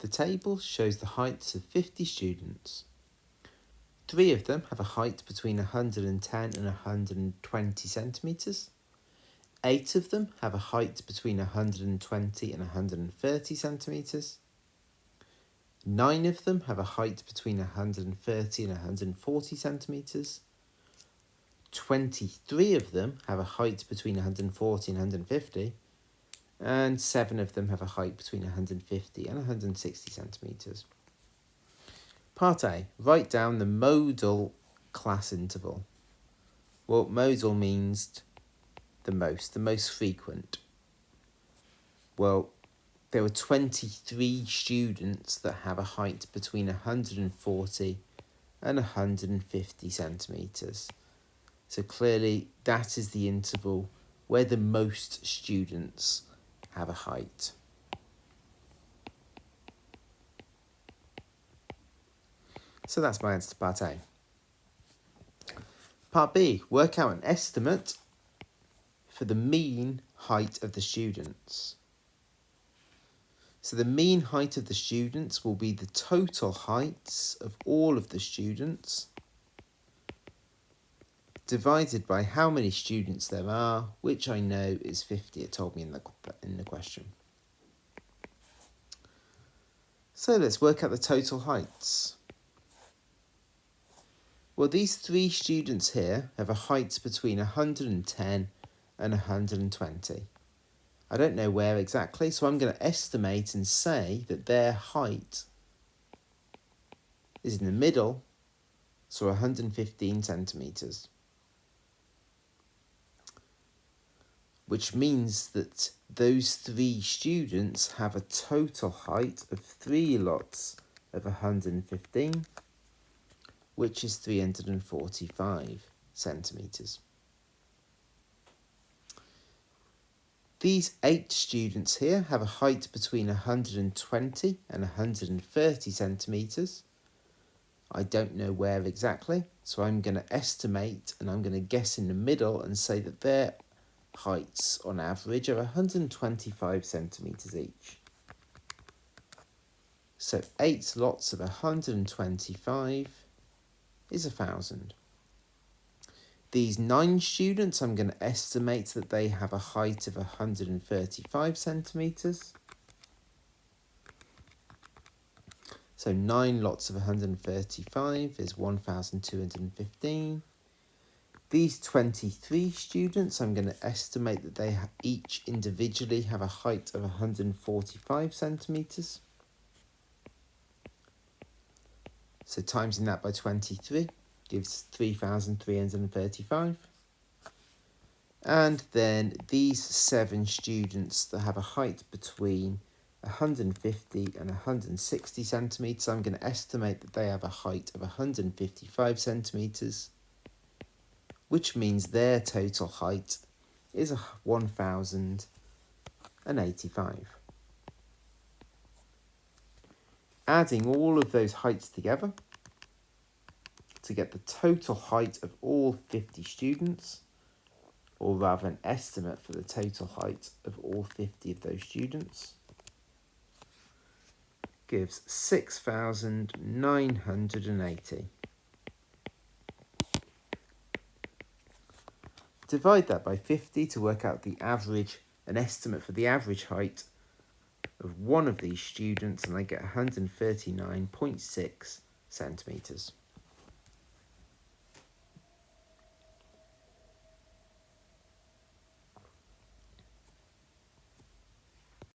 The table shows the heights of 50 students. 3 of them have a height between 110 and 120 centimetres. 8 of them have a height between 120 and 130 centimetres. 9 of them have a height between 130 and 140 centimetres. 23 of them have a height between 140 and 150. And 7 of them have a height between 150 and 160 centimetres. Part A, write down the modal class interval. Well, modal means the most frequent. Well, there were 23 students that have a height between 140 and 150 centimetres. So clearly that is the interval where the most students have a height. So that's my answer to part A. Part B, work out an estimate for the mean height of the students. So the mean height of the students will be the total heights of all of the students divided by how many students there are, which I know is 50. It told me in the question. So let's work out the total heights. Well, these 3 students here have a height between 110 and 120. I don't know where exactly, so I'm going to estimate and say that their height is in the middle, so 115 centimetres. Which means that those 3 students have a total height of 3 lots of 115, which is 345 centimetres. These 8 students here have a height between 120 and 130 centimetres. I don't know where exactly, so I'm going to estimate and I'm going to guess in the middle and say that their heights on average are 125 centimetres each. So 8 lots of 125 is 1,000. These 9 students, I'm going to estimate that they have a height of 135 centimetres. So 9 lots of 135 is 1,215. These 23 students, I'm going to estimate that they each individually have a height of 145 centimetres. So timesing that by 23 gives 3,335. And then these 7 students that have a height between 150 and 160 centimetres, I'm going to estimate that they have a height of 155 centimetres, which means their total height is 1,085. Adding all of those heights together to get the total height of all 50 students, or rather an estimate for the total height of all 50 of those students, gives 6,980. Divide that by 50 to work out the average, an estimate for the average height of one of these students, and I get 139.6 centimetres.